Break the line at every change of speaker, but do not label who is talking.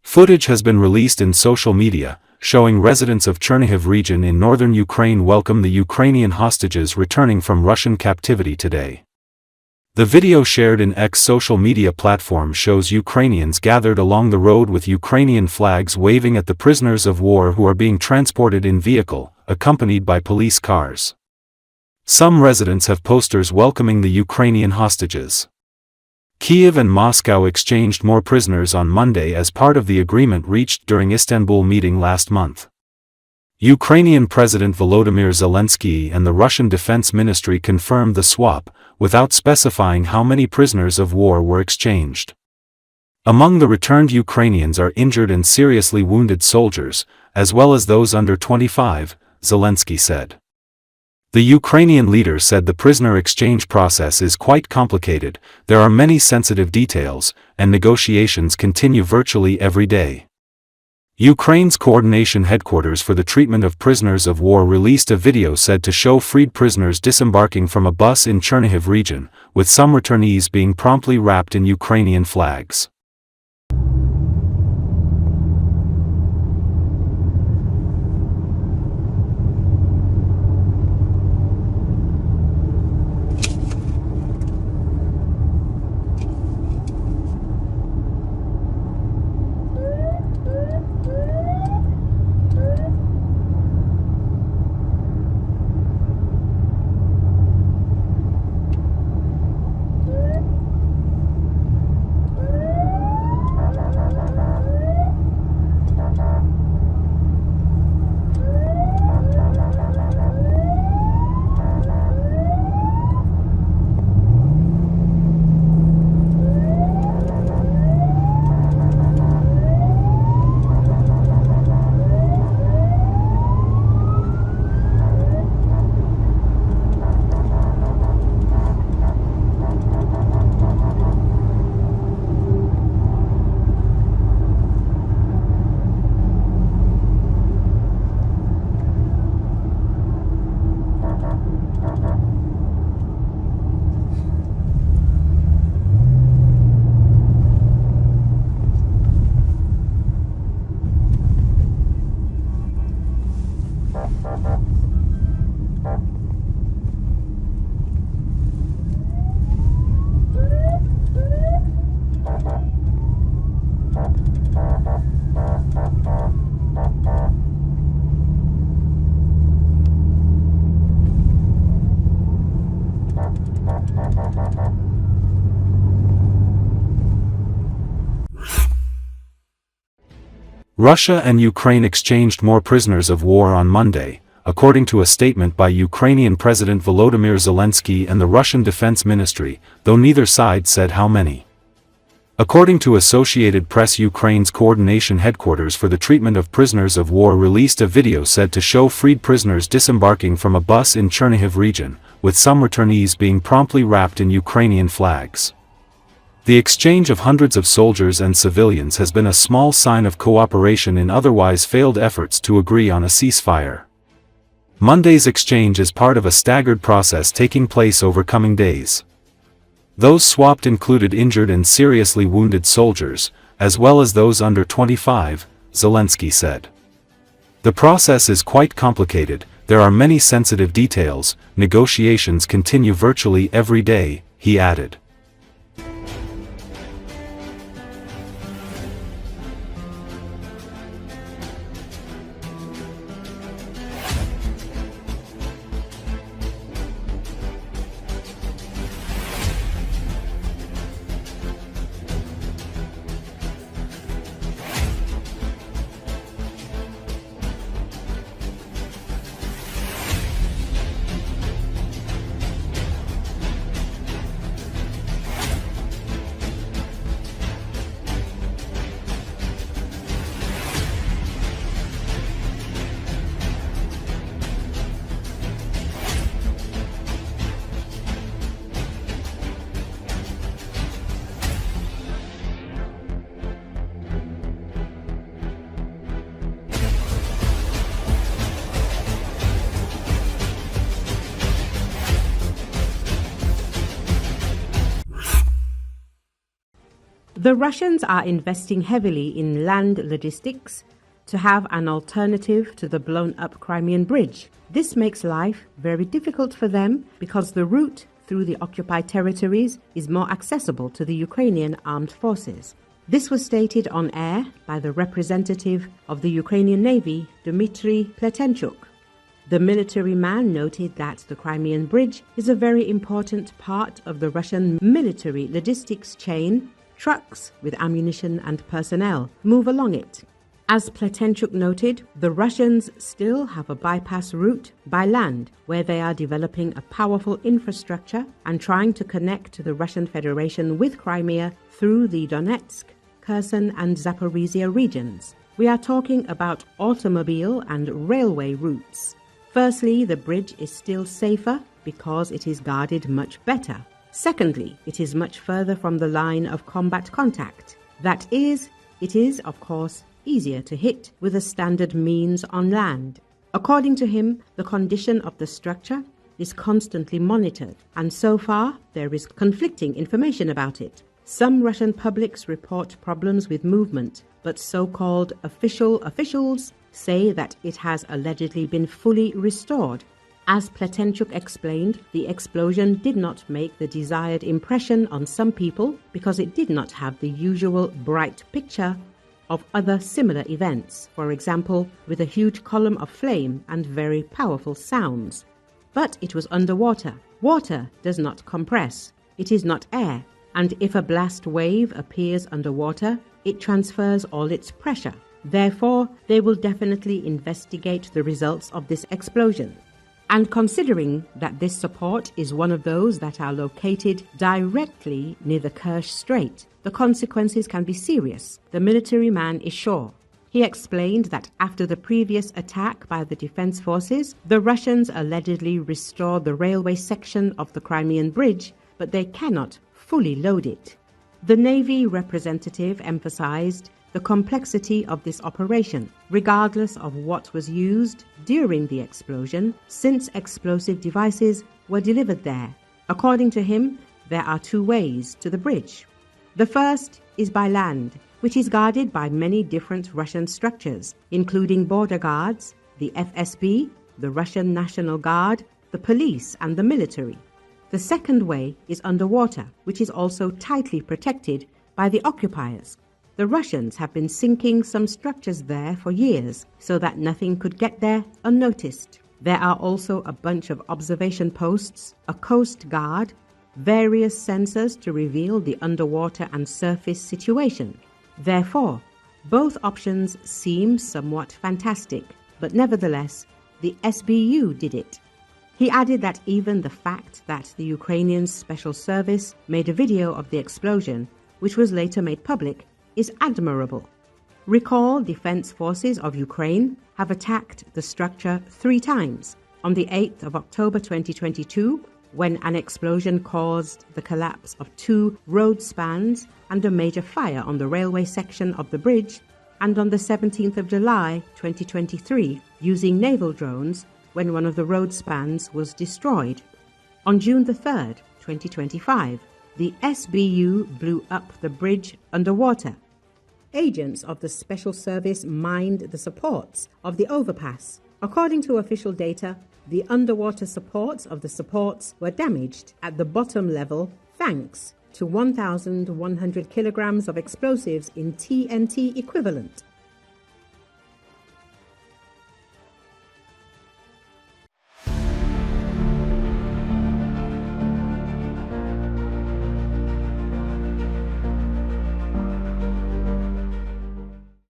Footage has been released in social media, showing residents of Chernihiv region in northern Ukraine welcome the Ukrainian hostages returning from Russian captivity today. The video shared in X social media platform shows Ukrainians gathered along the road with Ukrainian flags waving at the prisoners of war who are being transported in vehicle, accompanied by police cars. Some residents have posters welcoming the Ukrainian hostages. Kiev and Moscow exchanged more prisoners on Monday as part of the agreement reached during Istanbul meeting last month. Ukrainian President Volodymyr Zelensky and the Russian Defense Ministry confirmed the swap, without specifying how many prisoners of war were exchanged. Among the returned Ukrainians are injured and seriously wounded soldiers, as well as those under 25, Zelensky said. The Ukrainian leader said the prisoner exchange process is quite complicated, there are many sensitive details, and negotiations continue virtually every day. Ukraine's coordination headquarters for the treatment of prisoners of war released a video said to show freed prisoners disembarking from a bus in Chernihiv region, with some returnees being promptly wrapped in Ukrainian flags. Russia and Ukraine exchanged more prisoners of war on Monday, according to a statement by Ukrainian President Volodymyr Zelensky and the Russian Defense Ministry, though neither side said how many. According to Associated Press, Ukraine's coordination headquarters for the treatment of prisoners of war released a video said to show freed prisoners disembarking from a bus in Chernihiv region, with some returnees being promptly wrapped in Ukrainian flags. The exchange of hundreds of soldiers and civilians has been a small sign of cooperation in otherwise failed efforts to agree on a ceasefire. Monday's exchange is part of a staggered process taking place over coming days. Those swapped included injured and seriously wounded soldiers, as well as those under 25, Zelensky said. The process is quite complicated, there are many sensitive details, negotiations continue virtually every day, he added.
The Russians are investing heavily in land logistics to have an alternative to the blown-up Crimean bridge. This makes life very difficult for them because the route through the occupied territories is more accessible to the Ukrainian armed forces. This was stated on air by the representative of the Ukrainian Navy, Dmitry Pletenchuk. The military man noted that the Crimean bridge is a very important part of the Russian military logistics chain. Trucks with ammunition and personnel move along it. As Pletenchuk noted, the Russians still have a bypass route by land where they are developing a powerful infrastructure and trying to connect the Russian Federation with Crimea through the Donetsk, Kherson and Zaporizhia regions. We are talking about automobile and railway routes. Firstly, the bridge is still safer because it is guarded much better. Secondly, it is much further from the line of combat contact. That is, it is, of course, easier to hit with a standard means on land. According to him, the condition of the structure is constantly monitored, and so far there is conflicting information about it. Some Russian publics report problems with movement, but so-called officials say that it has allegedly been fully restored. As Pletenchuk explained, the explosion did not make the desired impression on some people because it did not have the usual bright picture of other similar events, for example, with a huge column of flame and very powerful sounds. But it was underwater. Water does not compress. It is not air. And if a blast wave appears underwater, it transfers all its pressure. Therefore, they will definitely investigate the results of this explosion. And considering that this support is one of those that are located directly near the Kerch Strait, the consequences can be serious, the military man is sure. He explained that after the previous attack by the defense forces, the Russians allegedly restored the railway section of the Crimean bridge, but they cannot fully load it. The Navy representative emphasized the complexity of this operation, regardless of what was used during the explosion, since explosive devices were delivered there. According to him, there are two ways to the bridge. The first is by land, which is guarded by many different Russian structures, including border guards, the FSB, the Russian National Guard, the police and the military. The second way is underwater, which is also tightly protected by the occupiers. The Russians have been sinking some structures there for years so that nothing could get there unnoticed. There are also a bunch of observation posts, a coast guard, various sensors to reveal the underwater and surface situation. Therefore, both options seem somewhat fantastic, but nevertheless, the SBU did it. He added that even the fact that the Ukrainian Special Service made a video of the explosion, which was later made public, is admirable. Recall, Defense Forces of Ukraine have attacked the structure 3 times. On the 8th of October 2022, when an explosion caused the collapse of 2 road spans and a major fire on the railway section of the bridge, and on the 17th of July 2023, using naval drones when one of the road spans was destroyed. On June the 3rd, 2025, the SBU blew up the bridge underwater. Agents of the Special Service mined the supports of the overpass. According to official data, the underwater supports of the supports were damaged at the bottom level thanks to 1,100 kilograms of explosives in TNT equivalent.